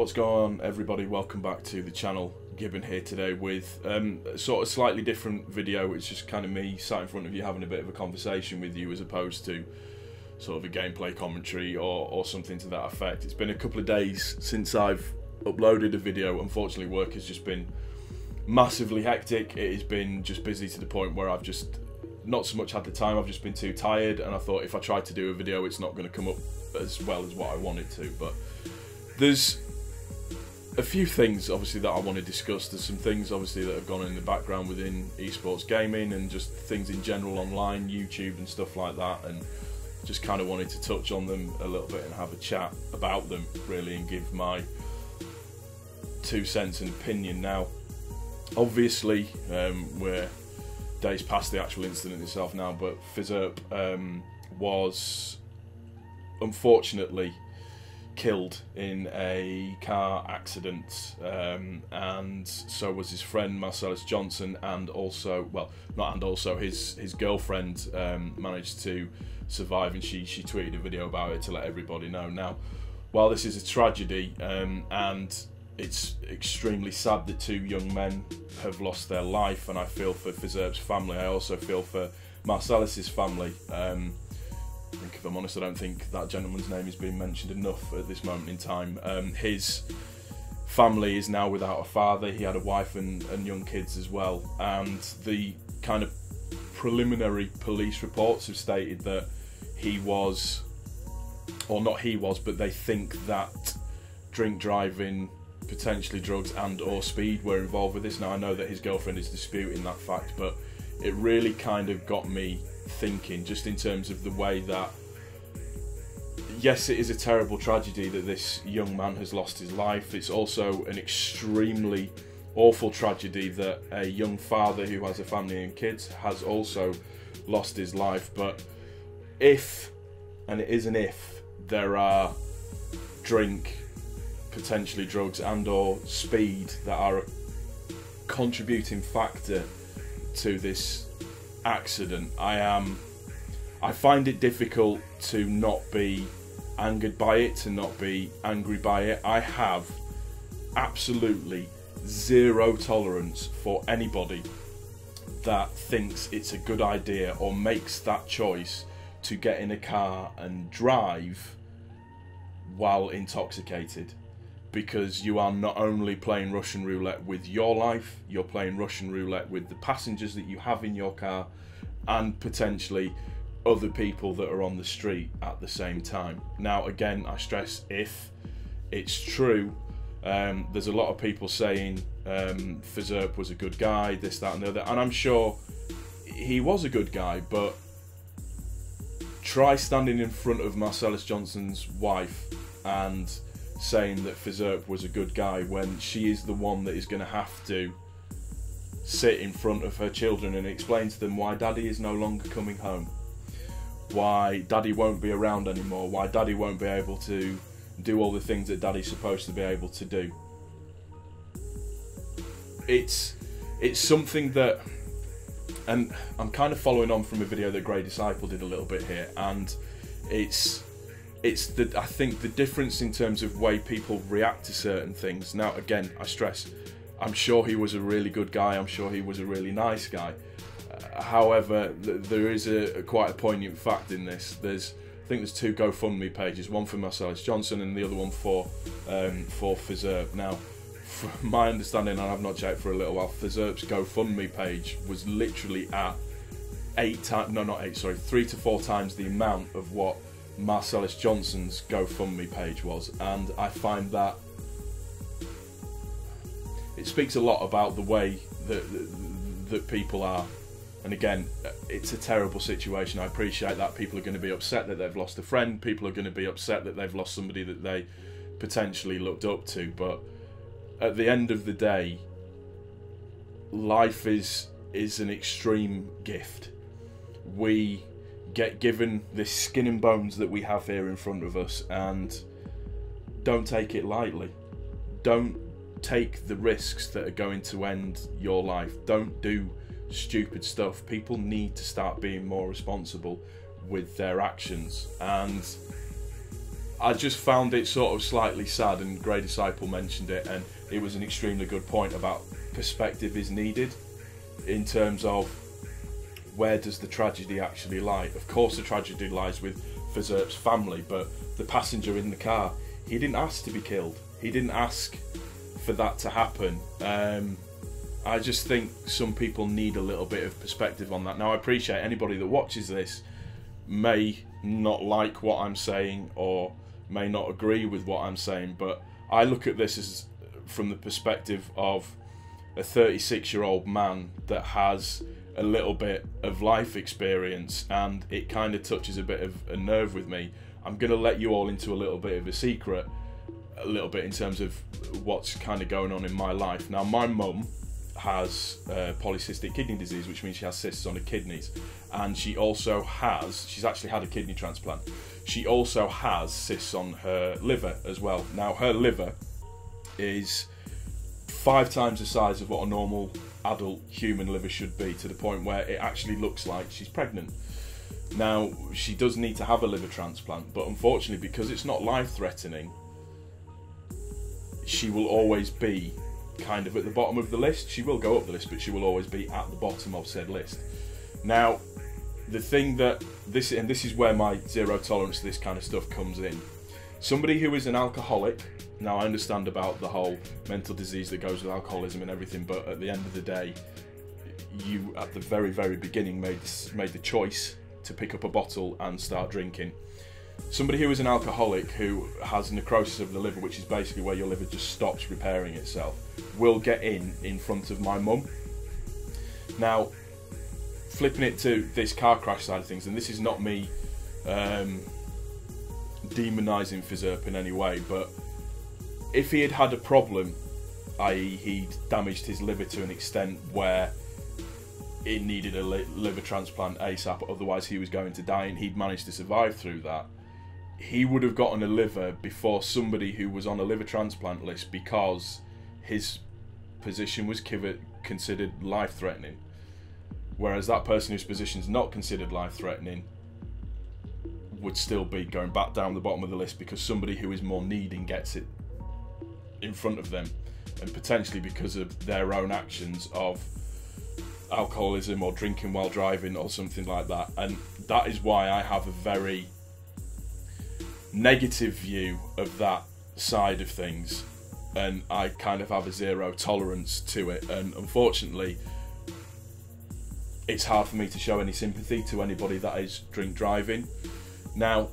What's going on, everybody? Welcome back to the channel. Gibbon here today with sort of slightly different video. It's just kind of me sat in front of you having a bit of a conversation with you, as opposed to sort of a gameplay commentary or something to that effect. It's been a couple of days since I've uploaded a video. Unfortunately, work has just been massively hectic. It has been just busy to the point where I've just not so much had the time. I've just been too tired, and I thought if I tried to do a video, it's not going to come up as well as what I want it to. But there's a few things obviously that I want to discuss. There's some things obviously that have gone in the background within esports gaming and just things in general online, YouTube and stuff like that, and just kind of wanted to touch on them a little bit and have a chat about them really and give my 2 cents and opinion. Now obviously we're days past the actual incident itself now, but Phizzurp was unfortunately killed in a car accident, and so was his friend Marcellus Johnson, and also, well, not and also, his girlfriend managed to survive, and she tweeted a video about it to let everybody know. Now, while this is a tragedy and it's extremely sad that 2 young men have lost their life, and I feel for Phizzurp's family, I also feel for Marcellus's family. I think, if I'm honest, I don't think that gentleman's name is being mentioned enough at this moment in time. His family is now without a father. He had a wife and young kids as well, and the kind of preliminary police reports have stated that he was, or not he was, but they think that drink driving, potentially drugs and or speed were involved with this. Now I know that his girlfriend is disputing that fact, but it really kind of got me thinking, just in terms of the way that, yes, it is a terrible tragedy that this young man has lost his life. It's also an extremely awful tragedy that a young father who has a family and kids has also lost his life. But if, and it is an if, there are drink, potentially drugs and or speed that are a contributing factor to this accident, I find it difficult to not be angered by it, to not be angry by it. I have absolutely zero tolerance for anybody that thinks it's a good idea or makes that choice to get in a car and drive while intoxicated, because you are not only playing Russian roulette with your life, you're playing Russian roulette with the passengers that you have in your car and potentially other people that are on the street at the same time. Now again, I stress, if it's true, there's a lot of people saying Phizzurp was a good guy, this, that and the other, and I'm sure he was a good guy, but try standing in front of Marcellus Johnson's wife and saying that Phizzurp was a good guy when she is the one that is going to have to sit in front of her children and explain to them why daddy is no longer coming home, why daddy won't be around anymore, why daddy won't be able to do all the things that daddy's supposed to be able to do. It's something that, and I'm kind of following on from a video that Grey Disciple did a little bit here, and I think the difference in terms of way people react to certain things. Now again, I stress, I'm sure he was a really good guy, I'm sure he was a really nice guy. However, there is quite a poignant fact in this. I think there's 2 GoFundMe pages, one for Marcellus Johnson and the other one for Phizzurp. Now, from my understanding, and I've not checked for a little while, Phizzurp's GoFundMe page was literally at 3 to 4 times the amount of what Marcellus Johnson's GoFundMe page was, and I find that it speaks a lot about the way that people are. And again, it's a terrible situation. I appreciate that people are going to be upset that they've lost a friend, people are going to be upset that they've lost somebody that they potentially looked up to, but at the end of the day, life is an extreme gift. We get given this skin and bones that we have here in front of us, and don't take it lightly. Don't take the risks that are going to end your life. Don't do stupid stuff. People need to start being more responsible with their actions, and I just found it sort of slightly sad, and Grey Disciple mentioned it, and it was an extremely good point about perspective is needed in terms of where does the tragedy actually lie. Of course the tragedy lies with Phizzurp's family, but the passenger in the car, he didn't ask to be killed. He didn't ask for that to happen. I just think some people need a little bit of perspective on that. Now, I appreciate anybody that watches this may not like what I'm saying or may not agree with what I'm saying, but I look at this as from the perspective of a 36-year-old man that has a little bit of life experience, and it kind of touches a bit of a nerve with me. I'm going to let you all into a little bit of a secret, a little bit in terms of what's kind of going on in my life. Now, my mum has polycystic kidney disease, which means she has cysts on her kidneys, and she's actually had a kidney transplant. She also has cysts on her liver as well. Now, her liver is 5 times the size of what a normal adult human liver should be, to the point where it actually looks like she's pregnant. Now, she does need to have a liver transplant, but unfortunately, because it's not life-threatening, she will always be kind of at the bottom of the list. She will go up the list, but she will always be at the bottom of said list. Now, the thing that this is where my zero tolerance to this kind of stuff comes in. Somebody who is an alcoholic, now I understand about the whole mental disease that goes with alcoholism and everything, but at the end of the day, you at the very, very beginning made the choice to pick up a bottle and start drinking. Somebody who is an alcoholic who has necrosis of the liver, which is basically where your liver just stops repairing itself, will get in front of my mum. Now, flipping it to this car crash side of things, and this is not me demonising Phizzurp in any way, but if he had had a problem, i.e. he'd damaged his liver to an extent where it needed a liver transplant ASAP, otherwise he was going to die, and he'd managed to survive through that, he would have gotten a liver before somebody who was on a liver transplant list, because his position was considered life-threatening. Whereas that person whose position is not considered life-threatening would still be going back down the bottom of the list, because somebody who is more needing gets it in front of them, and potentially because of their own actions of alcoholism or drinking while driving or something like that. And that is why I have a very negative view of that side of things, and I kind of have a zero tolerance to it, and unfortunately it's hard for me to show any sympathy to anybody that is drink driving. Now,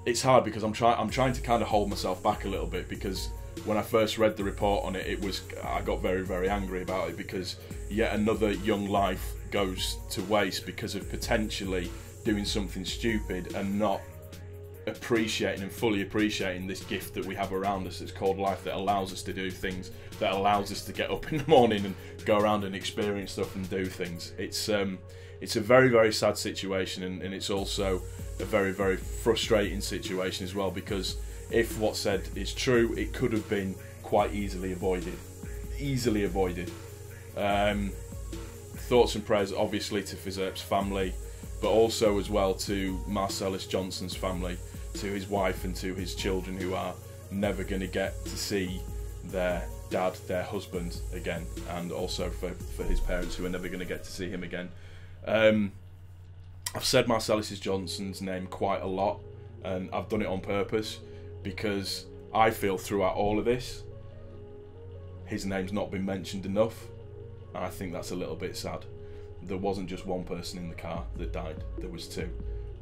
it's hard because I'm trying to kind of hold myself back a little bit, because when I first read the report on it, I got very, very angry about it, because yet another young life goes to waste because of potentially doing something stupid and not appreciating and fully appreciating this gift that we have around us that's called life, that allows us to do things, that allows us to get up in the morning and go around and experience stuff and do things. It's a very, very sad situation, and it's also a very, very frustrating situation as well, because if what's said is true, it could have been quite easily avoided. Thoughts and prayers obviously to Phizzurp's family, but also as well to Marcellus Johnson's family, to his wife and to his children, who are never going to get to see their dad, their husband again, and also for his parents, who are never going to get to see him again. I've said Marcellus Johnson's name quite a lot, and I've done it on purpose, because I feel throughout all of this his name's not been mentioned enough, and I think that's a little bit sad. There wasn't just one person in the car that died, there was 2,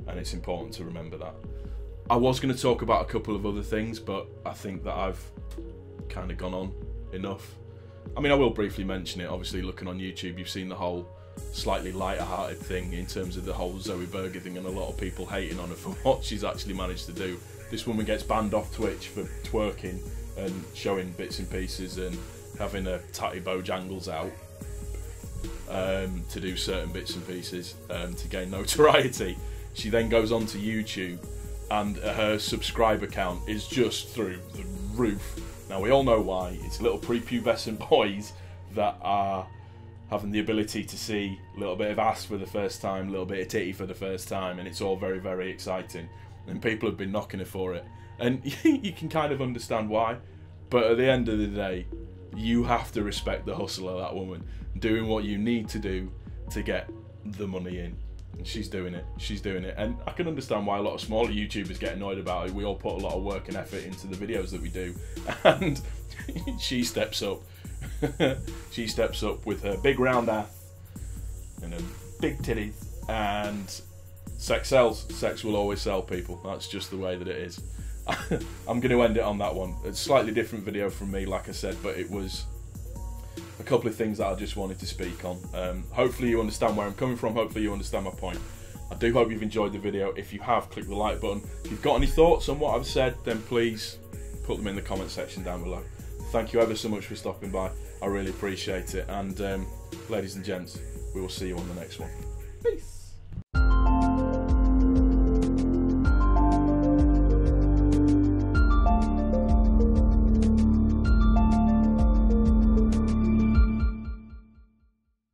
and it's important to remember that. I was going to talk about a couple of other things, but I think that I've kind of gone on enough. I mean, I will briefly mention it. Obviously, looking on YouTube, you've seen the whole slightly lighter-hearted thing in terms of the whole Zoe Burgher thing, and a lot of people hating on her for what she's actually managed to do. This woman gets banned off Twitch for twerking and showing bits and pieces and having her tatty bojangles out to do certain bits and pieces to gain notoriety. She then goes on to YouTube, and her subscriber count is just through the roof. Now, we all know why. It's little prepubescent boys that are having the ability to see a little bit of ass for the first time, a little bit of titty for the first time, and it's all very, very exciting. And people have been knocking her for it. And you can kind of understand why. But at the end of the day, you have to respect the hustle of that woman, doing what you need to do to get the money in. And she's doing it. She's doing it. And I can understand why a lot of smaller YouTubers get annoyed about it. We all put a lot of work and effort into the videos that we do. And she steps up. She steps up with her big round ass and her big titties. And sex sells. Sex will always sell, people. That's just the way that it is. I'm going to end it on that one. It's a slightly different video from me, like I said, but it was a couple of things that I just wanted to speak on. Hopefully you understand where I'm coming from. Hopefully you understand my point. I do hope you've enjoyed the video. If you have, click the like button. If you've got any thoughts on what I've said, then please put them in the comment section down below. Thank you ever so much for stopping by. I really appreciate it. And ladies and gents, we will see you on the next one. Peace.